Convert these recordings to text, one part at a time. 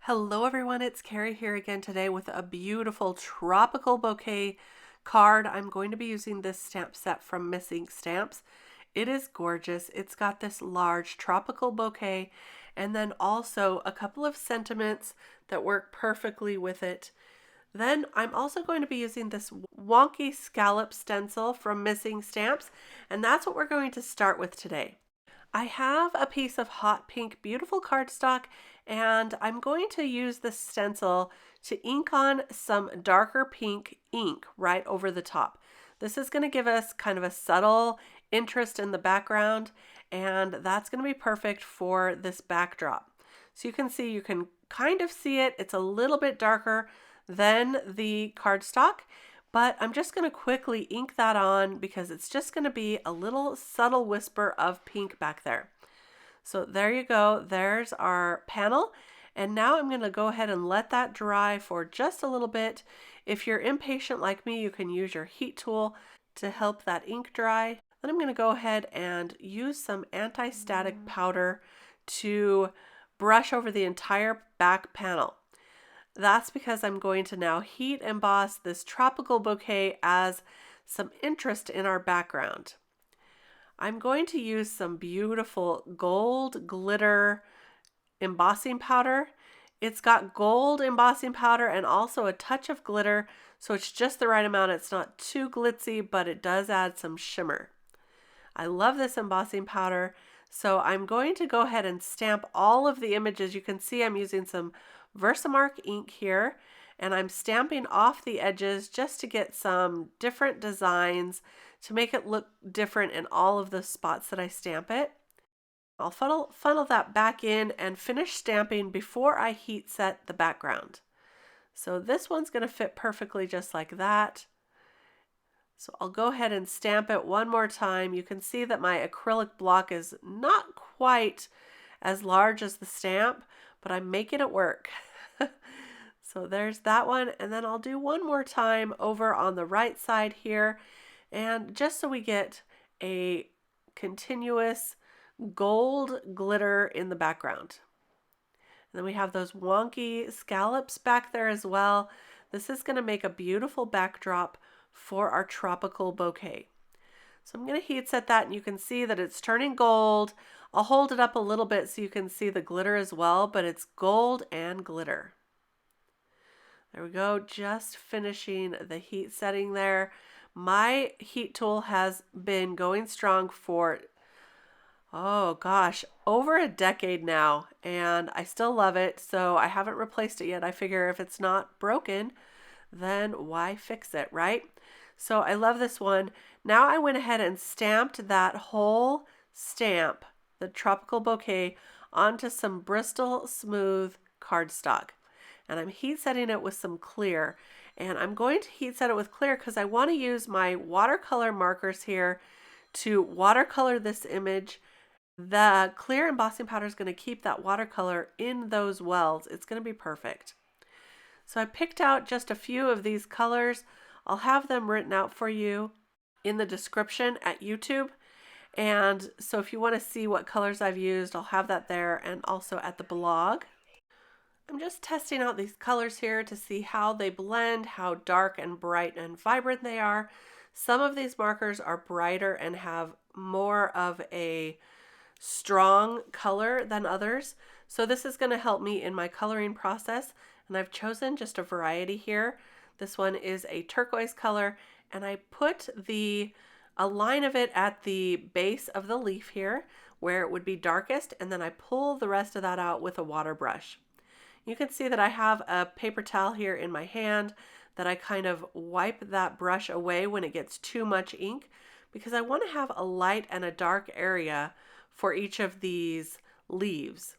Hello everyone, it's Kari here again today with a beautiful tropical bouquet card. I'm going to be using this stamp set from Missing Stamps. It is gorgeous. It's got this large tropical bouquet and then also a couple of sentiments that work perfectly with it. Then I'm also going to be using this Wonky scallop stencil from Missing Stamps, and that's what we're going to start with today. I have a piece of hot pink beautiful cardstock, and I'm going to use the stencil to ink on some darker pink ink right over the top. This is going to give us kind of a subtle interest in the background, and that's going to be perfect for this backdrop. So you can kind of see it. It's a little bit darker than the cardstock, but I'm just going to quickly ink that on because it's just going to be a little subtle whisper of pink back there. So there you go. There's our panel. And now I'm going to go ahead and let that dry for just a little bit. If you're impatient like me, you can use your heat tool to help that ink dry. Then I'm going to go ahead and use some anti-static powder to brush over the entire back panel. That's because I'm going to now heat emboss this tropical bouquet as some interest in our background. I'm going to use some beautiful gold glitter embossing powder. It's got gold embossing powder and also a touch of glitter, so it's just the right amount. It's not too glitzy, but it does add some shimmer. I love this embossing powder, so I'm going to go ahead and stamp all of the images. You can see I'm using some Versamark ink here, and I'm stamping off the edges just to get some different designs to make it look different in all of the spots that I stamp it. I'll funnel that back in and finish stamping before I heat set the background. So this one's going to fit perfectly just like that. So I'll go ahead and stamp it one more time. You can see that my acrylic block is not quite as large as the stamp, but I'm making it work. So there's that one, and then I'll do one more time over on the right side here, and just so we get a continuous gold glitter in the background. And then we have those wonky scallops back there as well. This is going to make a beautiful backdrop for our tropical bouquet. So I'm going to heat set that, and you can see that it's turning gold. I'll hold it up a little bit so you can see the glitter as well, but it's gold and glitter. There we go, just finishing the heat setting there. My heat tool has been going strong for, oh gosh, over a decade now, and I still love it, so I haven't replaced it yet. I figure if it's not broken, then why fix it, right? So I love this one. Now I went ahead and stamped that whole stamp, the tropical bouquet, onto some Bristol Smooth cardstock. And I'm heat setting it with some clear. And I'm going to heat set it with clear because I want to use my watercolor markers here to watercolor this image. The clear embossing powder is going to keep that watercolor in those wells. It's going to be perfect. So I picked out just a few of these colors. I'll have them written out for you in the description at YouTube. And so if you want to see what colors I've used, I'll have that there and also at the blog. I'm just testing out these colors here to see how they blend, how dark and bright and vibrant they are. Some of these markers are brighter and have more of a strong color than others. So this is going to help me in my coloring process. And I've chosen just a variety here. This one is a turquoise color, and I put a line of it at the base of the leaf here where it would be darkest, and then I pull the rest of that out with a water brush. You can see that I have a paper towel here in my hand that I kind of wipe that brush away when it gets too much ink, because I want to have a light and a dark area for each of these leaves.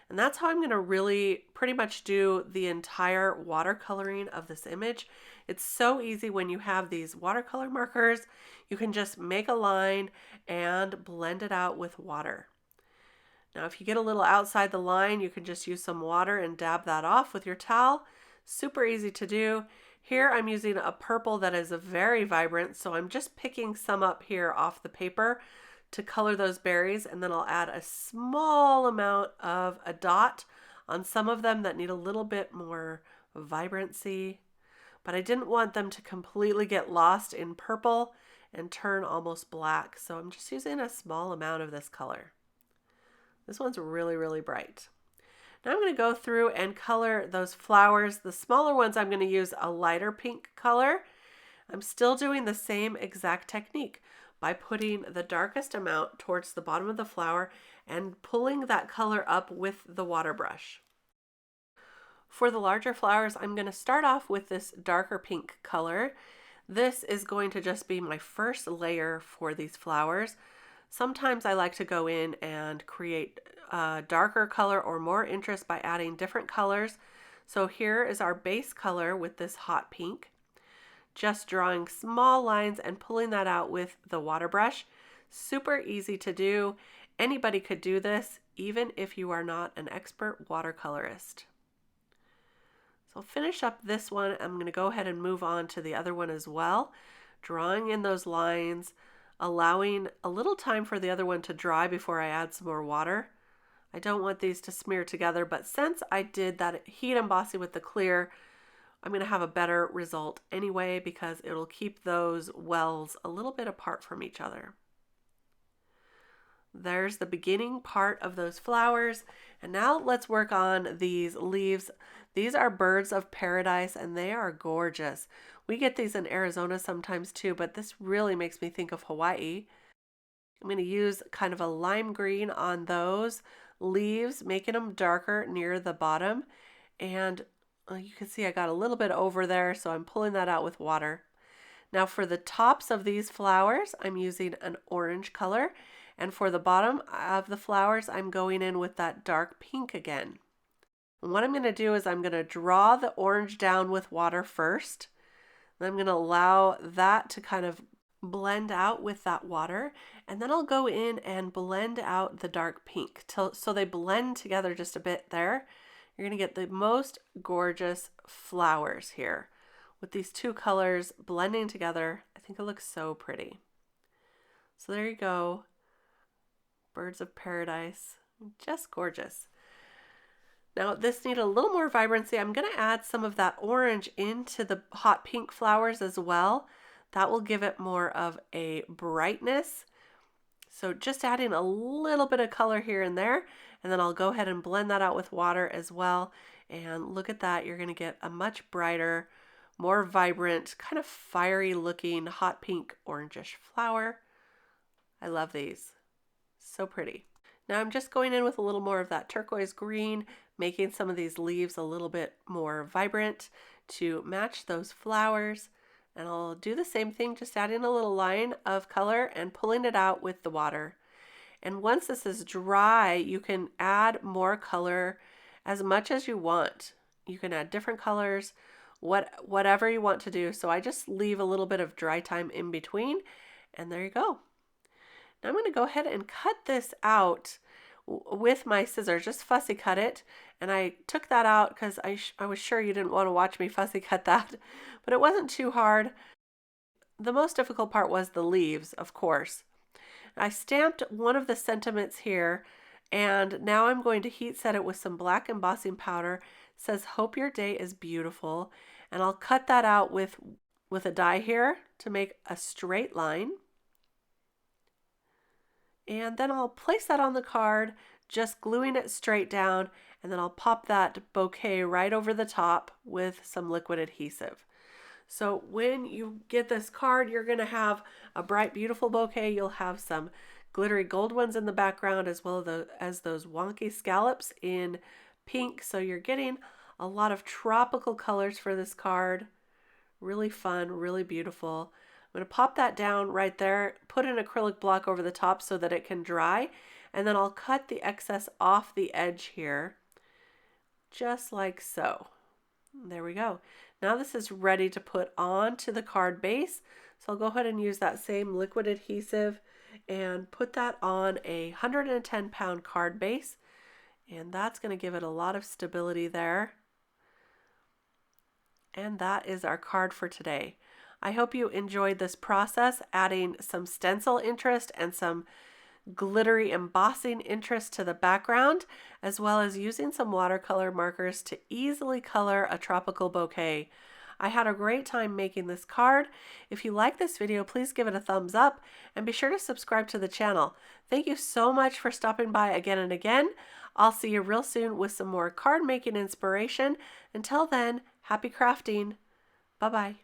And that's how I'm going to really pretty much do the entire watercoloring of this image. It's so easy when you have these watercolor markers. You can just make a line and blend it out with water. Now, if you get a little outside the line, you can just use some water and dab that off with your towel. Super easy to do. Here I'm using a purple that is very vibrant, so I'm just picking some up here off the paper to color those berries, and then I'll add a small amount of a dot on some of them that need a little bit more vibrancy, but I didn't want them to completely get lost in purple and turn almost black. So I'm just using a small amount of this color. This one's really, really bright. Now I'm going to go through and color those flowers. The smaller ones, I'm going to use a lighter pink color. I'm still doing the same exact technique by putting the darkest amount towards the bottom of the flower and pulling that color up with the water brush. For the larger flowers, I'm going to start off with this darker pink color. This is going to just be my first layer for these flowers. Sometimes I like to go in and create a darker color or more interest by adding different colors. So here is our base color with this hot pink. Just drawing small lines and pulling that out with the water brush. Super easy to do. Anybody could do this, even if you are not an expert watercolorist. So I'll finish up this one. I'm going to go ahead and move on to the other one as well. Drawing in those lines, allowing a little time for the other one to dry before I add some more water. I don't want these to smear together, but since I did that heat embossing with the clear, I'm going to have a better result anyway because it'll keep those wells a little bit apart from each other. There's the beginning part of those flowers. And now let's work on these leaves. These are birds of paradise and they are gorgeous. We get these in Arizona sometimes too, but this really makes me think of Hawaii. I'm going to use kind of a lime green on those leaves, making them darker near the bottom. And you can see I got a little bit over there, so I'm pulling that out with water. Now for the tops of these flowers, I'm using an orange color. And for the bottom of the flowers, I'm going in with that dark pink again. And what I'm going to do is I'm going to draw the orange down with water first. And I'm going to allow that to kind of blend out with that water. And then I'll go in and blend out the dark pink so they blend together just a bit there. You're going to get the most gorgeous flowers here with these two colors blending together. I think it looks so pretty. So there you go. Birds of paradise, just gorgeous. Now this needs a little more vibrancy. I'm going to add some of that orange into the hot pink flowers as well. That will give it more of a brightness. So just adding a little bit of color here and there, and then I'll go ahead and blend that out with water as well. And look at that, you're going to get a much brighter, more vibrant, kind of fiery looking hot pink orangish flower. I love these. So pretty. Now I'm just going in with a little more of that turquoise green, making some of these leaves a little bit more vibrant to match those flowers. And I'll do the same thing, just adding a little line of color and pulling it out with the water. And once this is dry, you can add more color as much as you want. You can add different colors, whatever you want to do. So I just leave a little bit of dry time in between, and there you go. Now I'm going to go ahead and cut this out with my scissors, just fussy cut it. And I took that out because I was sure you didn't want to watch me fussy cut that, but it wasn't too hard. The most difficult part was the leaves, of course. I stamped one of the sentiments here, and now I'm going to heat set it with some black embossing powder. It says, "Hope your day is beautiful." And I'll cut that out with a die here to make a straight line. And then I'll place that on the card, just gluing it straight down, and then I'll pop that bouquet right over the top with some liquid adhesive. So when you get this card, you're going to have a bright, beautiful bouquet. You'll have some glittery gold ones in the background, as well as those wonky scallops in pink. So you're getting a lot of tropical colors for this card. Really fun, really beautiful. I'm going to pop that down right there, put an acrylic block over the top so that it can dry, and then I'll cut the excess off the edge here, just like so. There we go. Now this is ready to put onto the card base. So I'll go ahead and use that same liquid adhesive and put that on a 110-pound card base. And that's going to give it a lot of stability there. And that is our card for today. I hope you enjoyed this process, adding some stencil interest and some glittery embossing interest to the background, as well as using some watercolor markers to easily color a tropical bouquet. I had a great time making this card. If you like this video, please give it a thumbs up and be sure to subscribe to the channel. Thank you so much for stopping by again and again. I'll see you real soon with some more card making inspiration. Until then, happy crafting. Bye-bye.